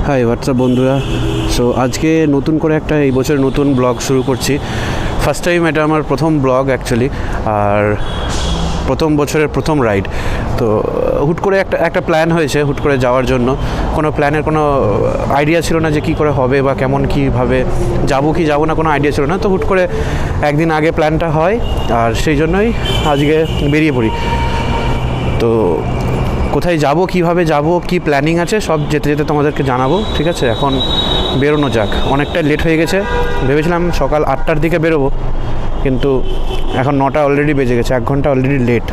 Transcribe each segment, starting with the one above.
High WhatsApp বন্ধুরা। So আজকে নতুন করে একটা এই বছর নতুন ব্লগ শুরু করছি। ফার্স্ট টাইম এটা আমার প্রথম ব্লগ অ্যাকচুয়ালি, আর প্রথম বছরের প্রথম রাইড। তো হুট করে একটা প্ল্যান হয়েছে হুট করে যাওয়ার জন্য। কোনো প্ল্যানের কোনো আইডিয়া ছিল না যে কী করে হবে বা কেমন কীভাবে যাবো কি যাবো না, কোনো আইডিয়া ছিল না। তো হুট করে একদিন আগে প্ল্যানটা হয়, আর সেই জন্যই আজকে বেরিয়ে পড়ি। তো কোথায় যাব, কিভাবে যাব, কি প্ল্যানিং আছে সব যেতে যেতে তোমাদেরকে জানাবো, ঠিক আছে? এখন বেরোনো যাক। অনেকটা লেট হয়ে গেছে, ভেবেছিলাম সকাল 8টার দিকে বেরোবো, কিন্তু এখন 9টা অলরেডি বেজে গেছে, 1 ঘন্টা অলরেডি লেট।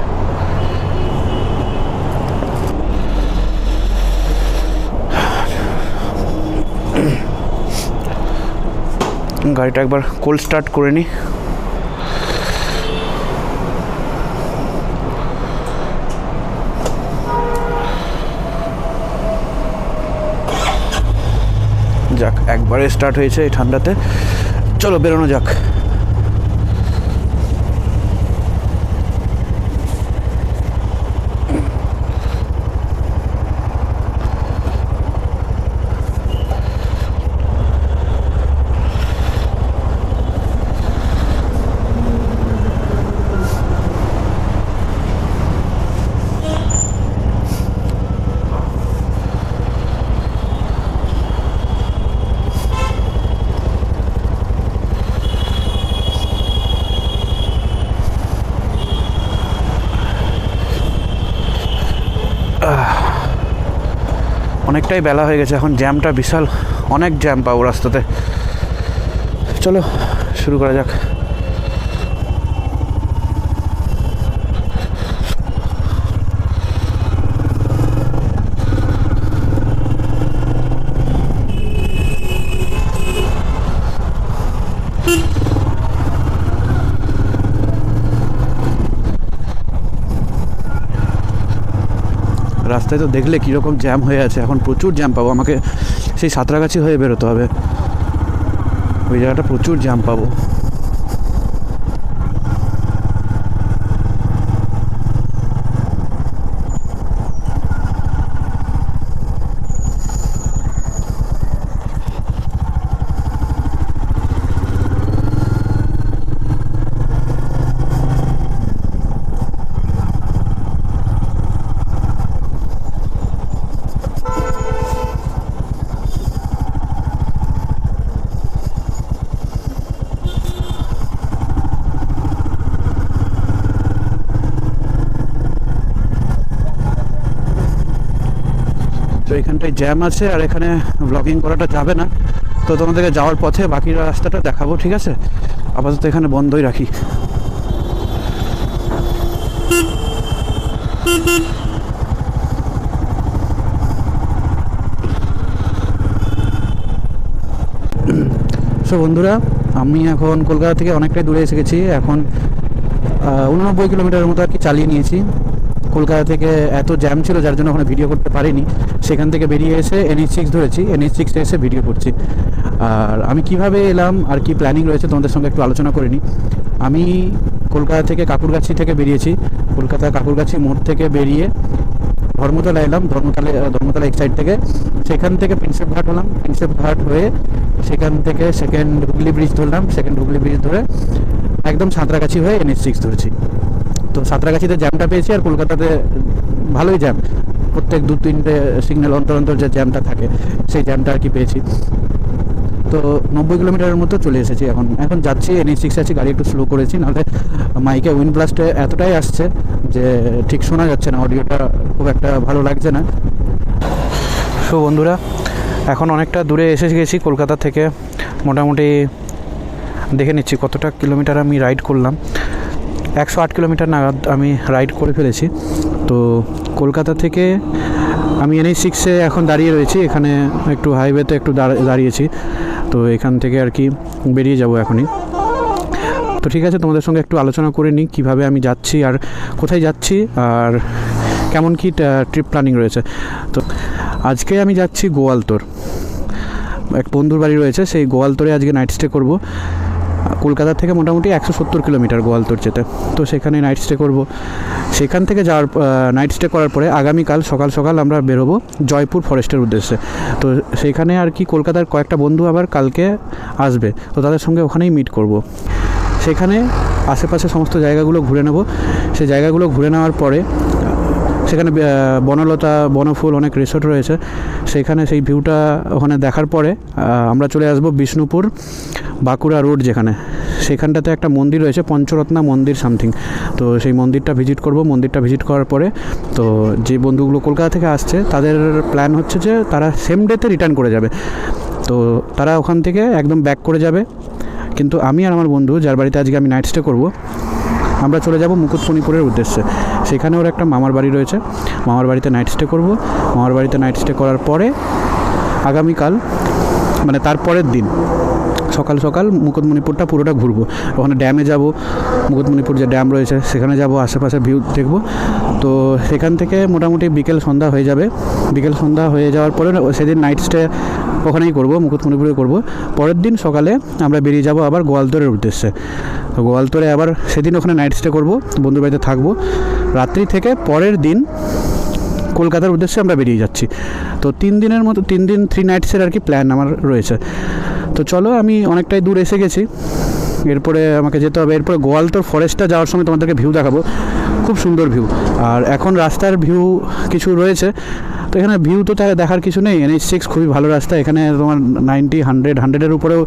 গাড়িটা একবার কোল্ড স্টার্ট করে নিই। যাক, একবারে স্টার্ট হয়েছে এই ঠান্ডাতে। চলো বেরোনো যাক। অনেকটাই বেলা হয়ে গেছে, এখন জ্যামটা বিশাল, অনেক জ্যাম পাবো রাস্তাতে। চলো শুরু করা যাক। রাস্তায় তো দেখলে কীরকম জ্যাম হয়ে আছে, এখন প্রচুর জ্যাম পাবো। আমাকে সেই সাঁতরাগাছি হয়ে বেরোতে হবে, ওই জায়গাটা প্রচুর জ্যাম পাবো। তো এখানটায় জ্যাম আছে, আর এখানে ব্লগিং করাটা যাবে না, তো তোমাদেরকে যাওয়ার পথে বাকি রাস্তাটা দেখাবো, ঠিক আছে? আপাতত এখানে বন্ধই রাখি। সো বন্ধুরা, আমি এখন কলকাতা থেকে অনেকটাই দূরে এসে গেছি। এখন 89 কিলোমিটারের মতো আর কি চালিয়ে নিয়েছি। কলকাতা থেকে এত জ্যাম ছিল যার জন্য ওখানে ভিডিও করতে পারিনি। সেখান থেকে বেরিয়ে এসে NH6 ধরেছি, NH6 এসে ভিডিও করছি। আর আমি কিভাবে এলাম আর কি প্ল্যানিং রয়েছে তোমাদের সঙ্গে একটু আলোচনা করে নিই। আমি কলকাতা থেকে কাকুরগাছি থেকে বেরিয়েছি। কলকাতা কাকুরগাছি মোড় থেকে বেরিয়ে ধর্মতলা এলাম, ধর্মতলা এক সাইড থেকে। সেখান থেকে প্রিন্সেপ ঘাট হলাম, প্রিন্সেপ ঘাট হয়ে সেখান থেকে সেকেন্ড হুগলি ব্রিজ ধরলাম, সেকেন্ড হুগলি ব্রিজ ধরে একদম সাঁতরাগাছি হয়ে NH6 ধরেছি। তো সাঁতরাগাছিতে জ্যামটা পেয়েছি, আর কলকাতাতে ভালোই জ্যাম, প্রত্যেক 2-3টে সিগন্যাল অন্তর অন্তর যে জ্যামটা থাকে সেই জ্যামটা আর কি পেয়েছি। তো 90 কিলোমিটারের মতো চলে এসেছি। এখন যাচ্ছি, NH6 আছি, গাড়ি একটু স্লো করেছি, নাহলে মাইকে উইন্ড ব্লাস্টে এতটাই আসছে যে ঠিক শোনা যাচ্ছে না, অডিওটা খুব একটা ভালো লাগছে না। সো বন্ধুরা, এখন অনেকটা দূরে এসে গেছি কলকাতা থেকে। মোটামুটি দেখে নিচ্ছি কতটা কিলোমিটার আমি রাইড করলাম। 108 কিলোমিটার নাগাদ আমি রাইড করে ফেলেছি। তো কলকাতা থেকে আমি NH6-এ এখন দাঁড়িয়ে রয়েছি। এখানে একটু হাইওয়েতে একটু দাঁড়িয়েছি, তো এখান থেকে আর কি বেরিয়ে যাব এখনই। তো ঠিক আছে, তোমাদের সঙ্গে একটু আলোচনা করে নিই কীভাবে আমি যাচ্ছি আর কোথায় যাচ্ছি আর কেমন কি ট্রিপ প্ল্যানিং রয়েছে। তো আজকে আমি যাচ্ছি গোয়ালতোড়, এক বন্ধুর বাড়ি রয়েছে, সেই গোয়ালতোড়ে আজকে নাইট স্টে করব। কলকাতা থেকে মোটামুটি 170 কিলোমিটার গোয়ালতোড় যেতে। তো সেখানে নাইট স্টে করব। সেখান থেকে যাওয়ার নাইট স্টে করার পরে আগামীকাল সকাল সকাল আমরা বেরোবো জয়পুর ফরেস্টের উদ্দেশ্যে। তো সেইখানে আর কি কলকাতার কয়েকটা বন্ধু আবার কালকে আসবে, তো তাদের সঙ্গে ওখানেই মিট করব। সেখানে আশেপাশে সমস্ত জায়গাগুলো ঘুরে নেব। সেই জায়গাগুলো ঘুরে নেওয়ার পরে সেখানে বনলতা বনফুল অনেক রিসোর্ট রয়েছে, সেখানে সেই ভিউটা ওখানে দেখার পরে আমরা চলে আসব বিষ্ণুপুর বাঁকুড়া রোড যেখানে, সেখানটাতে একটা মন্দির রয়েছে পঞ্চরত্না মন্দির সামথিং। তো সেই মন্দিরটা ভিজিট করব। মন্দিরটা ভিজিট করার পরে তো যে বন্ধুগুলো কলকাতা থেকে আসছে তাদের প্ল্যান হচ্ছে যে তারা সেম ডেতে রিটার্ন করে যাবে। তো তারা ওখান থেকে একদম ব্যাক করে যাবে, কিন্তু আমি আর আমার বন্ধু যার বাড়িতে আজকে আমি নাইট স্টে করব, আমরা চলে যাব মুকুটমণিপুরের উদ্দেশ্যে। সেখানে ওর একটা মামার বাড়ি রয়েছে, মামার বাড়িতে নাইট স্টে করব। মামার বাড়িতে নাইট স্টে করার পরে আগামীকাল মানে তারপরের দিন সকাল সকাল মুকুটমণিপুরটা পুরোটা ঘুরবো। ওখানে ড্যামে যাব, মুকুটমণিপুর যে ড্যাম রয়েছে সেখানে যাব, আশেপাশে ভিউ দেখব। তো সেখান থেকে মোটামুটি বিকেল সন্ধ্যা হয়ে যাবে। বিকেল সন্ধ্যা হয়ে যাওয়ার পরে সেদিন নাইট স্টে ওখানেই করব, মুকুটমণিপুরে করব। পরের দিন সকালে আমরা বেরিয়ে যাব আবার গোয়ালতোড়ের উদ্দেশ্যে। তো গোয়ালতোড়ে আবার সেদিন ওখানে নাইট স্টে করব, বন্ধুর বাড়িতে থাকবো। রাত্রি থেকে পরের দিন কলকাতার উদ্দেশ্যে আমরা বেরিয়ে যাচ্ছি। তো 3 দিনের মতো 3 দিন 3 নাইটসের আর কি প্ল্যান আমার রয়েছে। তো চলো, আমি অনেকটাই দূর এসে গেছি, এরপরে আমাকে যেতে হবে। এরপরে গোয়ালতোড় ফরেস্টটা যাওয়ার সময় তোমাদেরকে ভিউ দেখাবো, খুব সুন্দর ভিউ। আর এখন রাস্তার ভিউ কিছু রয়েছে, তো এখানে ভিউ তো দেখার কিছু নেই। NH6 খুবই ভালো রাস্তা, এখানে তোমার 90, 100-100-এর উপরেও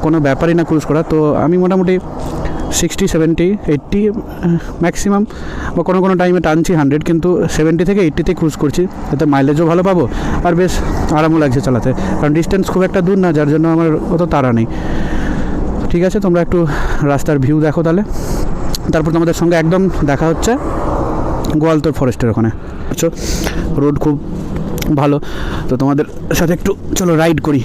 কোনো ব্যাপারই না ক্রুজ করা। তো আমি মোটামুটি 60, 70, 80 ম্যাক্সিমাম, বা কোনো কোনো টাইমে টানছি 100, কিন্তু 70 থেকে 80তে ক্রুজ করছি। এতে মাইলেজও ভালো পাবো আর বেশ আরামও লাগছে চালাতে, কারণ ডিস্টেন্স খুব একটা দূর না, যার জন্য আমার অত তাড়া নেই। ঠিক আছে, তোমরা একটু রাস্তার ভিউ দেখো তাহলে, তারপর তোমাদের সঙ্গে একদম দেখা হচ্ছে গোয়ালতোড় ফরেস্টের ওখানে। রোড খুব ভালো, তো তোমাদের সাথে একটু চলো রাইড করি।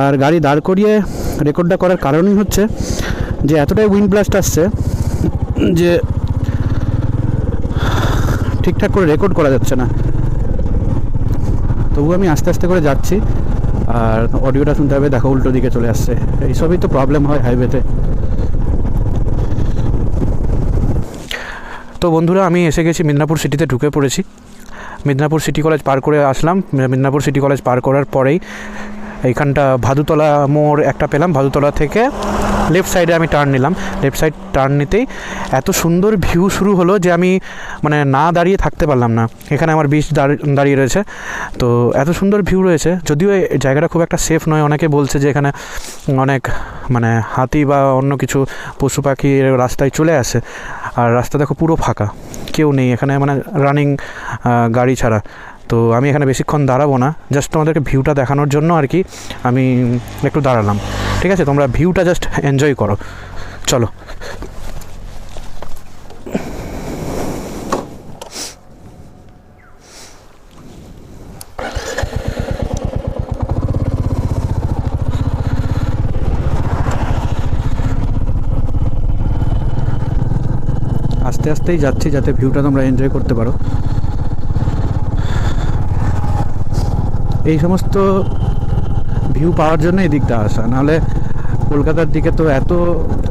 আর গাড়ি দাঁড় করিয়ে রেকর্ডটা করার কারণই হচ্ছে যে এতটাই উইন্ড ব্লাস্ট আসছে যে ঠিকঠাক করে রেকর্ড করা যাচ্ছে না। তবু আমি আস্তে আস্তে করে যাচ্ছি, আর অডিওটা শুনতে হবে, দেখো উল্টো দিকে চলে আসছে। এইসবই তো প্রবলেম হয় হাইওয়েতে। তো বন্ধুরা, আমি এসে গেছি, মিদনাপুর সিটিতে ঢুকে পড়েছি। মিদনাপুর সিটি কলেজ পার করে আসলাম। মিদনাপুর সিটি কলেজ পার করার পরেই এইখানটা ভাদুতলা মোড় একটা পেলাম। ভাদুতলা থেকে লেফট সাইডে আমি টার্ন নিলাম। লেফট সাইড টার্ন নিতেই এত সুন্দর ভিউ শুরু হলো যে আমি মানে না দাঁড়িয়ে থাকতে পারলাম না। এখানে আমার বিচ দাঁড়িয়ে রয়েছে, তো এত সুন্দর ভিউ রয়েছে। যদিও এই জায়গাটা খুব একটা সেফ নয়, অনেকে বলছে যে এখানে অনেক মানে হাতি বা অন্য কিছু পশু পাখি রাস্তায় চলে আসে। আর রাস্তা দেখো পুরো ফাঁকা, কেউ নেই এখানে, মানে রানিং গাড়ি ছাড়া। তো আমি এখানে বেশিক্ষণ দাঁড়াবো না, জাস্ট তোমাদেরকে ভিউটা দেখানোর জন্য আর কি আমি একটু দাঁড়ালাম। ঠিক আছে, তোমরা ভিউটা জাস্ট এনজয় করো, চলো। আস্তে আস্তেই যাচ্ছি যাতে ভিউটা তোমরা এনজয় করতে পারো। এই সমস্ত ভিউ পাওয়ার জন্য এই দিকটা আসা, নাহলে কলকাতার দিকে তো এত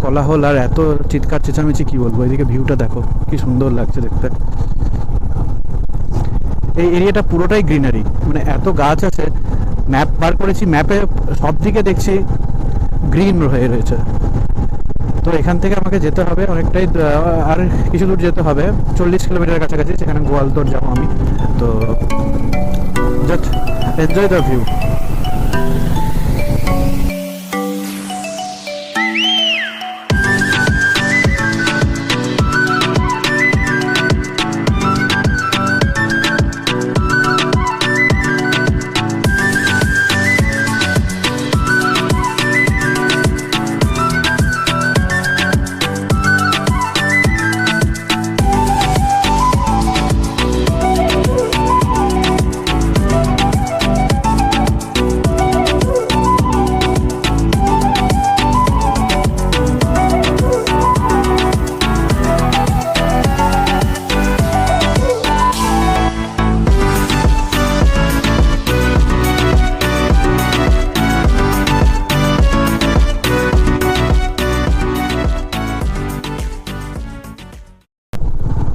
কোলাহল আর এত চিৎকার চেঁচামেচি, কী বলবো। এদিকে ভিউটা দেখো কি সুন্দর লাগছে দেখতে। এই এরিয়াটা পুরোটাই গ্রিনারি, মানে এত গাছ আছে। ম্যাপ বার করেছি, ম্যাপে সব দিকে দেখছি গ্রিন হয়ে রয়েছে। তো এখান থেকে আমাকে যেতে হবে অনেকটাই, আর কিছু দূর যেতে হবে, 40 কিলোমিটার কাছাকাছি, সেখানে গোয়ালতোড় যাবো আমি। তো জাস্ট এনজয় দ্য ভিউ।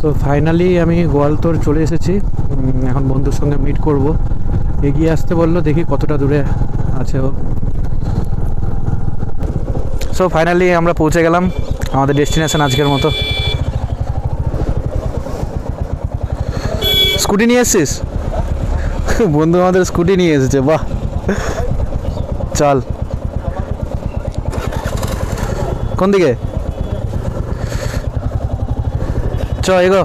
তো ফাইনালি আমি গোয়ালতোড় চলে এসেছি। এখন বন্ধুর সঙ্গে মিট করব। এগিয়ে আসতে বললো, দেখি কতটা দূরে আছে ও। সো ফাইনালি আমরা পৌঁছে গেলাম আমাদের ডেস্টিনেশন আজকের মতো। স্কুটি নিয়ে এসছিস? বন্ধু আমাদের স্কুটি নিয়ে এসেছে, বাহ। চল, কোন দিকে? চ এগো।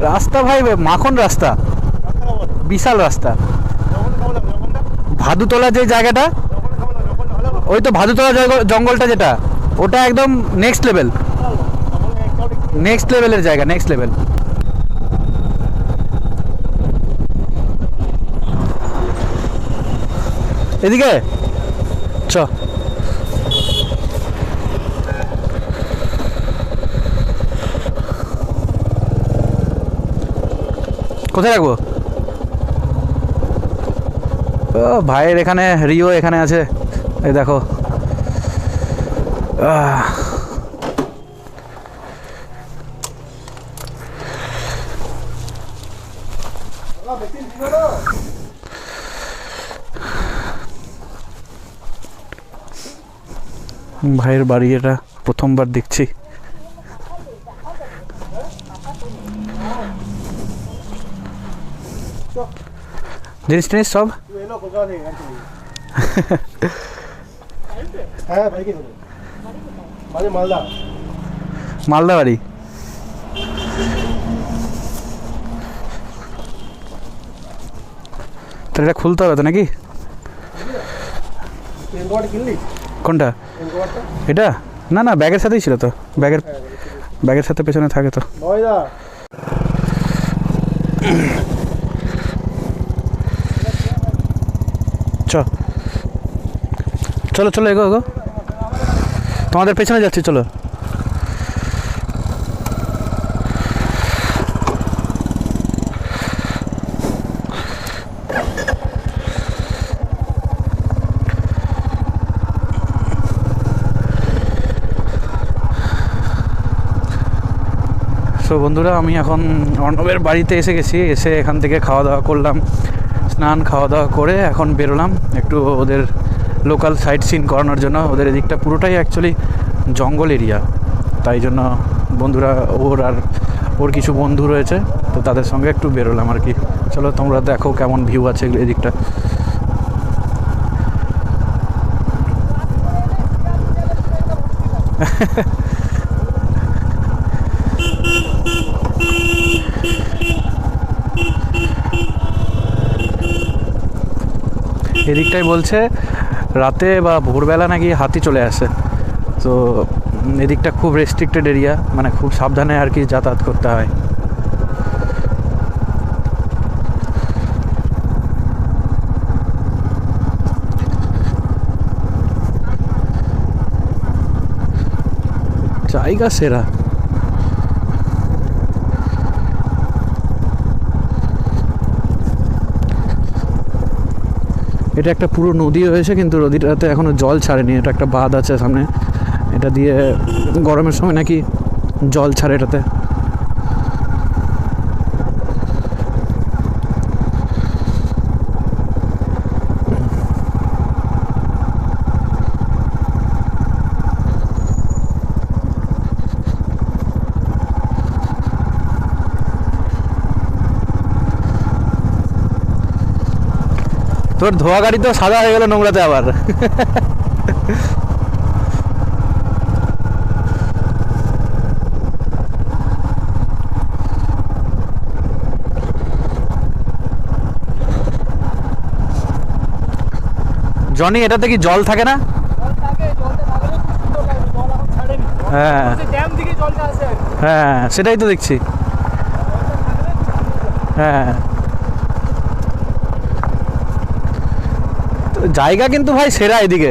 রাস্তা ভাই মাখন রাস্তা, বিশাল রাস্তা। ভাদুতলা যে জায়গাটা, ওই তো ভাদুতলা জঙ্গলটা যেটা, ওটা একদম নেক্সট লেভেলের জায়গা, নেক্সট লেভেল। এদিকে চ। কোথায় রাখবো? ও ভাইয়ের এখানে, রিও এখানে আছে, এই দেখো। ভাইয়ের বাড়ি এটা, প্রথমবার দেখছি। জিনিস টিনিস সব মালদা বাড়ি। তো এটা খুলতে হবে তো নাকি? কোনটা? এটা না না, ব্যাগের সাথেই ছিল তো। ব্যাগের সাথে পেছনে থাকে তো। চলো চলো, এগো এগো, তোমাদের পেছনে যাচ্ছি, চলো। সো বন্ধুরা, আমি এখন অর্ণবের বাড়িতে এসে গেছি। এসে এখান থেকে খাওয়া দাওয়া করলাম, স্নান খাওয়া দাওয়া করে এখন বেরোলাম একটু ওদের লোকাল সাইট সিন করানোর জন্য। ওদের এদিকটা পুরোটাই অ্যাকচুয়ালি জঙ্গল এরিয়া, তাই জন্য বন্ধুরা, ওর কিছু বন্ধু রয়েছে, তো তাদের সঙ্গে একটু বেরোলাম আর কি। চলো তোমরা দেখো কেমন ভিউ আছে এদিকটা। এদিকটাই বলছে রাতে বা ভোরবেলা নাকি হাতি চলে আসে। তো এদিকটা খুব রেস্ট্রিক্টেড এরিয়া, মানে খুব সাবধানে আর কি যাতায়াত করতে হয়। জায়গা সেরা। এটা একটা পুরো নদী হয়েছে, কিন্তু নদীটাতে এখনো জল ছাড়েনি। এটা একটা বাঁধ আছে সামনে, এটা দিয়ে গরমের সময় নাকি জল ছাড়ে এটাতে। তোর ধোয়া গাড়ি তো সাদা হয়ে গেল নোংরাতে আবার। জনি, এটাতে কি জল থাকে না? হ্যাঁ হ্যাঁ, সেটাই তো দেখছি। হ্যাঁ, জায়গা কিন্তু ভাই সেরা এদিকে,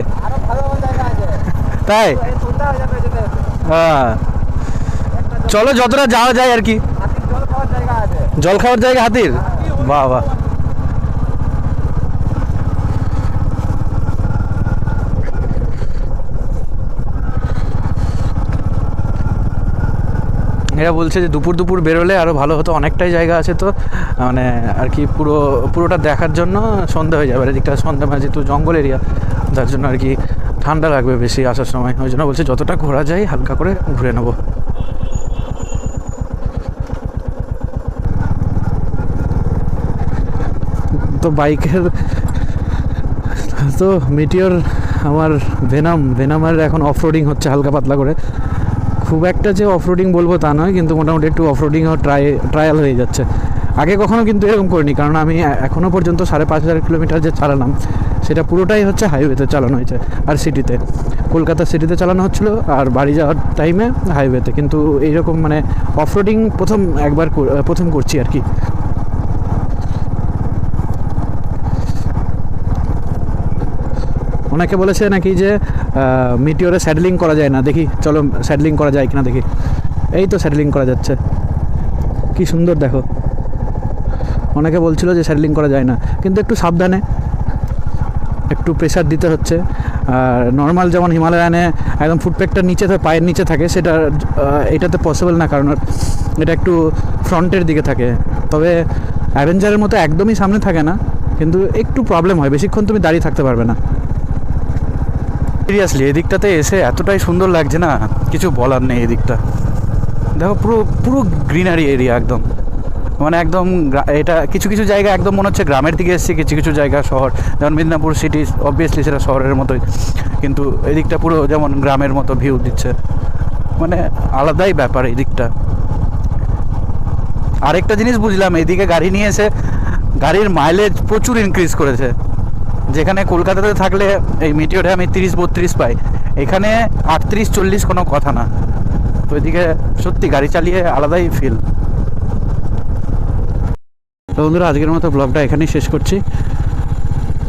তাই? হ্যাঁ, চলো যতটা যাওয়া যায় আর কি। জল খাওয়ার জায়গা হাতির, বাহ বাহ। এরা বলছে যে দুপুর দুপুর বেরোলে আরও ভালো হতো, অনেকটাই জায়গা আছে তো মানে আর কি পুরোটা দেখার জন্য সন্ধ্যা হয়ে যাবে, এদিকটা সন্ধ্যা মানে যেহেতু জঙ্গল এরিয়া, যার জন্য আর কি ঠান্ডা লাগবে বেশি আসার সময়, ওই জন্য বলছে যতটা ঘোরা যায় হালকা করে ঘুরে নেবো। তো বাইকের তো মিটিওর আমার ভেনামের এখন অফরোডিং হচ্ছে হালকা পাতলা করে, খুব একটা যে অফরোডিং বলবো তা নয়, কিন্তু মোটামুটি একটু অফরোডিংও ট্রায়াল হয়ে যাচ্ছে। আগে কখনো কিন্তু এরকম করিনি, কারণ আমি এখনও পর্যন্ত 5,500 কিলোমিটার যে চালালাম সেটা পুরোটাই হচ্ছে হাইওয়েতে চালানো হয়েছে, আর সিটিতে, কলকাতা সিটিতে চালানো হচ্ছিলো, আর বাড়ি যাওয়ার টাইমে হাইওয়েতে। কিন্তু এইরকম মানে অফরোডিং প্রথম করছি আর কি। অনেকে বলেছে নাকি যে মিটিওরে স্যাডলিং করা যায় না, দেখি চলো স্যাডলিং করা যায় কিনা দেখি। এই তো স্যাডলিং করা যাচ্ছে, কি সুন্দর দেখো। অনেকে বলছিল যে স্যাডলিং করা যায় না, কিন্তু একটু সাবধানে, একটু প্রেশার দিতে হচ্ছে। আর নর্মাল যেমন হিমালয়ানে একদম ফুটপ্যাকটা নিচে পায়ের নিচে থাকে, সেটা এটাতে পসিবল না, কারণ এটা একটু ফ্রন্টের দিকে থাকে। তবে অ্যাভেঞ্জারের মতো একদমই সামনে থাকে না, কিন্তু একটু প্রবলেম হয়, বেশিক্ষণ তুমি দাঁড়িয়ে থাকতে পারবে না। সিরিয়াসলি এদিকটাতে এসে এতটাই সুন্দর লাগছে না, কিছু বলার নেই। এদিকটা দেখো পুরো গ্রিনারি এরিয়া একদম, মানে একদম এটা কিছু কিছু জায়গা একদম মনে হচ্ছে গ্রামের দিকে এসেছে, কিছু কিছু জায়গা শহর, যেমন মেদিনীপুর সিটি অবভিয়াসলি সেটা শহরের মতোই, কিন্তু এদিকটা পুরো যেমন গ্রামের মতো ভিউ দিচ্ছে, মানে আলাদাই ব্যাপার এই দিকটা। আরেকটা জিনিস বুঝলাম, এদিকে গাড়ি নিয়ে এসে গাড়ির মাইলেজ প্রচুর ইনক্রিজ করেছে। যেখানে কলকাতাতে থাকলে এই মিটিওরে আমি 30-32 পাই, এখানে 38-40 কোনো কথা না। তো এদিকে সত্যি গাড়ি চালিয়ে আলাদাই ফিল। তো বন্ধুরা, আজকের মতো ব্লগটা এখানেই শেষ করছি।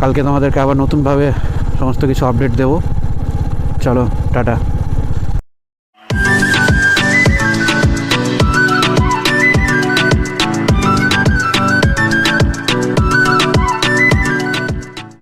কালকে তোমাদেরকে আবার নতুনভাবে সমস্ত কিছু আপডেট দেবো। চলো টাটা।